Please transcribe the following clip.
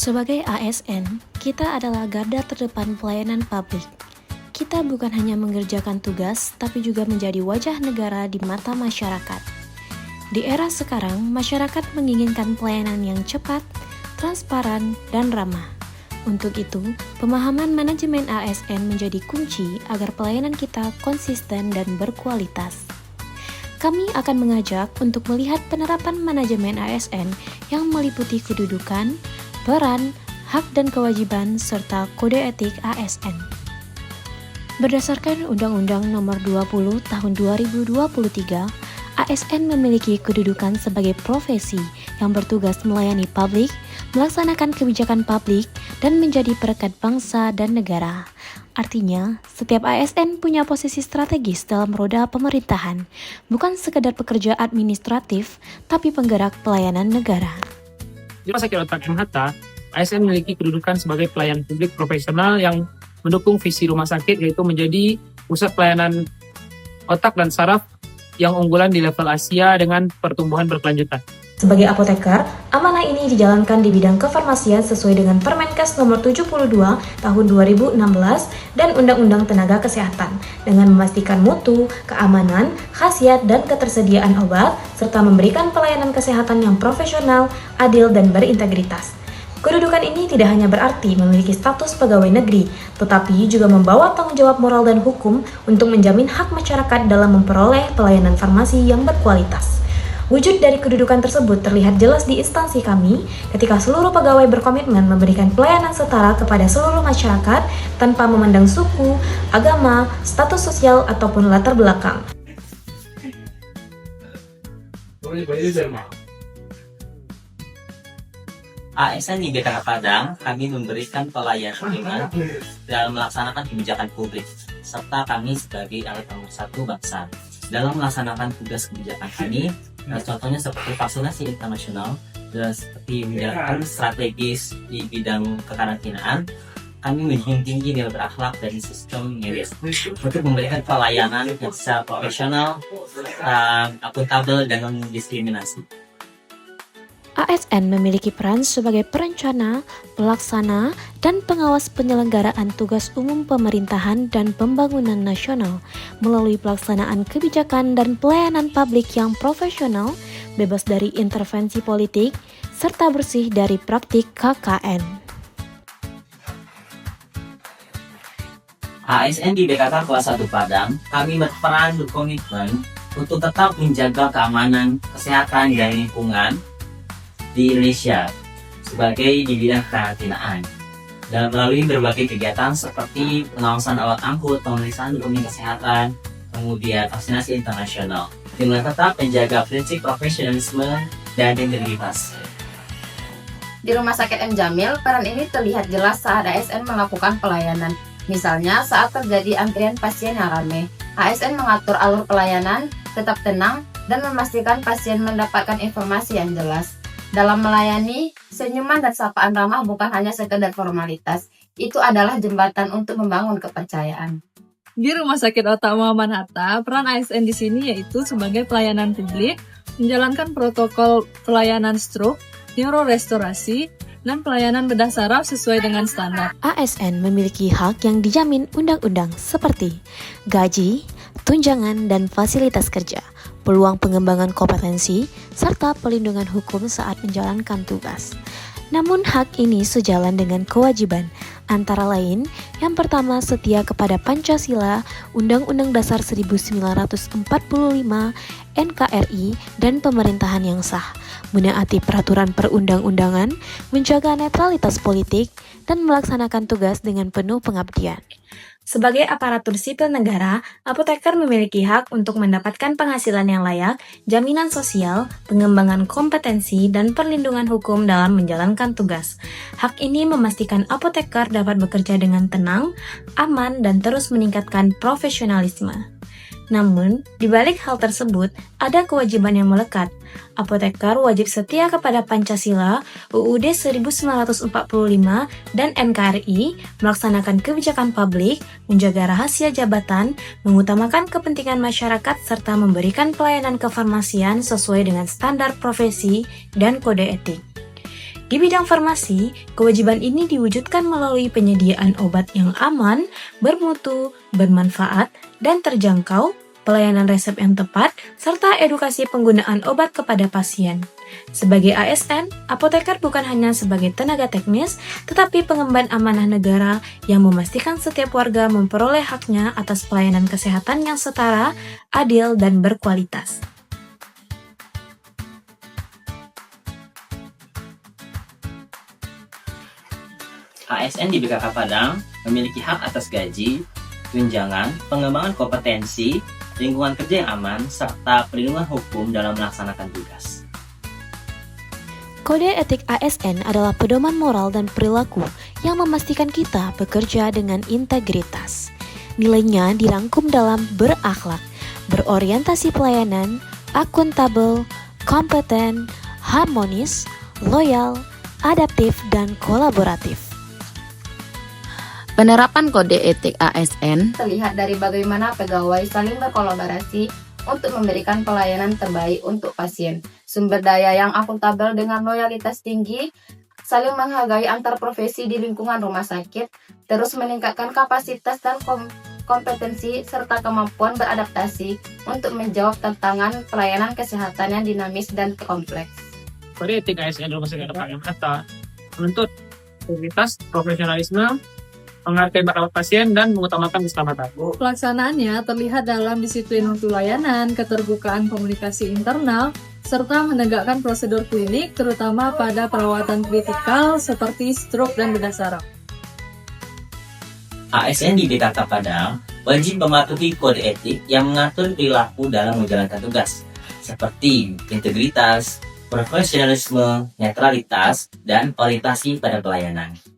Sebagai ASN, kita adalah garda terdepan pelayanan publik. Kita bukan hanya mengerjakan tugas, tapi juga menjadi wajah negara di mata masyarakat. Di era sekarang, masyarakat menginginkan pelayanan yang cepat, transparan, dan ramah. Untuk itu, pemahaman manajemen ASN menjadi kunci agar pelayanan kita konsisten dan berkualitas. Kami akan mengajak untuk melihat penerapan manajemen ASN yang meliputi kedudukan, peran, hak dan kewajiban, serta kode etik ASN. Berdasarkan Undang-Undang Nomor 20 Tahun 2023, ASN memiliki kedudukan sebagai profesi yang bertugas melayani publik, melaksanakan kebijakan publik, dan menjadi perekat bangsa dan negara. Artinya, setiap ASN punya posisi strategis dalam roda pemerintahan, bukan sekedar pekerja administratif, tapi penggerak pelayanan negara. Di Rumah Sakit Otak MH, ASN memiliki kedudukan sebagai pelayan publik profesional yang mendukung visi rumah sakit, yaitu menjadi pusat pelayanan otak dan saraf yang unggulan di level Asia dengan pertumbuhan berkelanjutan. Sebagai apoteker, amanah ini dijalankan di bidang kefarmasian sesuai dengan Permenkes Nomor 72 Tahun 2016 dan Undang-Undang Tenaga Kesehatan dengan memastikan mutu, keamanan, khasiat, dan ketersediaan obat serta memberikan pelayanan kesehatan yang profesional, adil, dan berintegritas. Kedudukan ini tidak hanya berarti memiliki status pegawai negeri, tetapi juga membawa tanggung jawab moral dan hukum untuk menjamin hak masyarakat dalam memperoleh pelayanan farmasi yang berkualitas. Wujud dari kedudukan tersebut terlihat jelas di instansi kami ketika seluruh pegawai berkomitmen memberikan pelayanan setara kepada seluruh masyarakat tanpa memandang suku, agama, status sosial, ataupun latar belakang. ASN di BKK Padang, kami memberikan pelayanan dalam melaksanakan kebijakan publik, serta kami sebagai alat pemersatu bangsa. Dalam melaksanakan tugas kebijakan kami, contohnya seperti vaksinasi internasional, dan seperti menjalankan strategis di bidang kekarantinaan, kami menjunjung tinggi nilai berakhlak dari sistem medis untuk memberikan pelayanan yang secara profesional, akuntabel, dan non-diskriminasi. ASN memiliki peran sebagai perencana, pelaksana, dan pengawas penyelenggaraan tugas umum pemerintahan dan pembangunan nasional melalui pelaksanaan kebijakan dan pelayanan publik yang profesional, bebas dari intervensi politik, serta bersih dari praktik KKN. ASN di BKK Kelas 1 Padang, kami berperan berkomitmen untuk tetap menjaga keamanan, kesehatan, dan lingkungan di Indonesia sebagai di bidang kekarantinaan dan melalui berbagai kegiatan seperti pengawasan alat angkut, pemeriksaan dokumen kesehatan, kemudian vaksinasi internasional dengan tetap menjaga prinsip profesionalisme dan integritas. Di Rumah Sakit M. Jamil, peran ini terlihat jelas saat ASN melakukan pelayanan. Misalnya saat terjadi antrian pasien yang ramai, ASN mengatur alur pelayanan, tetap tenang, dan memastikan pasien mendapatkan informasi yang jelas. Dalam melayani, senyuman dan sapaan ramah bukan hanya sekedar formalitas, itu adalah jembatan untuk membangun kepercayaan. Di Rumah Sakit Otak Muhammad Hatta, peran ASN di sini yaitu sebagai pelayanan publik, menjalankan protokol pelayanan stroke, neurorestorasi, dan pelayanan bedah saraf sesuai dengan standar. ASN memiliki hak yang dijamin undang-undang seperti gaji, tunjangan, dan fasilitas kerja, peluang pengembangan kompetensi, serta perlindungan hukum saat menjalankan tugas. Namun hak ini sejalan dengan kewajiban, antara lain, yang pertama setia kepada Pancasila, Undang-Undang Dasar 1945, NKRI, dan pemerintahan yang sah, menaati peraturan perundang-undangan, menjaga netralitas politik, dan melaksanakan tugas dengan penuh pengabdian. Sebagai aparatur sipil negara, apoteker memiliki hak untuk mendapatkan penghasilan yang layak, jaminan sosial, pengembangan kompetensi, dan perlindungan hukum dalam menjalankan tugas. Hak ini memastikan apoteker dapat bekerja dengan tenang, aman, dan terus meningkatkan profesionalisme. Namun, di balik hal tersebut, ada kewajiban yang melekat. Apoteker wajib setia kepada Pancasila, UUD 1945, dan NKRI, melaksanakan kebijakan publik, menjaga rahasia jabatan, mengutamakan kepentingan masyarakat, serta memberikan pelayanan kefarmasian sesuai dengan standar profesi dan kode etik. Di bidang farmasi, kewajiban ini diwujudkan melalui penyediaan obat yang aman, bermutu, bermanfaat, dan terjangkau, pelayanan resep yang tepat, serta edukasi penggunaan obat kepada pasien. Sebagai ASN, apoteker bukan hanya sebagai tenaga teknis, tetapi pengemban amanah negara yang memastikan setiap warga memperoleh haknya atas pelayanan kesehatan yang setara, adil, dan berkualitas. ASN di BKK Padang memiliki hak atas gaji, tunjangan, pengembangan kompetensi, lingkungan kerja yang aman, serta perlindungan hukum dalam melaksanakan tugas. Kode etik ASN adalah pedoman moral dan perilaku yang memastikan kita bekerja dengan integritas. Nilainya dirangkum dalam berakhlak, berorientasi pelayanan, akuntabel, kompeten, harmonis, loyal, adaptif, dan kolaboratif. Penerapan kode etik ASN terlihat dari bagaimana pegawai saling berkolaborasi untuk memberikan pelayanan terbaik untuk pasien, sumber daya yang akuntabel dengan loyalitas tinggi, saling menghargai antar profesi di lingkungan rumah sakit, terus meningkatkan kapasitas dan kompetensi serta kemampuan beradaptasi untuk menjawab tantangan pelayanan kesehatan yang dinamis dan kompleks. Kode etik ASN Rumah Sakit Dr. M. Hatta menuntut integritas, profesionalisme, menghargai merawat pasien, dan mengutamakan keselamatan. Pelaksanaannya terlihat dalam disiplin mutu layanan, keterbukaan komunikasi internal, serta menegakkan prosedur klinik terutama pada perawatan kritikal seperti stroke dan bedah saraf. ASN di BKK Padang wajib mematuhi kode etik yang mengatur perilaku dalam menjalankan tugas, seperti integritas, profesionalisme, netralitas, dan orientasi pada pelayanan.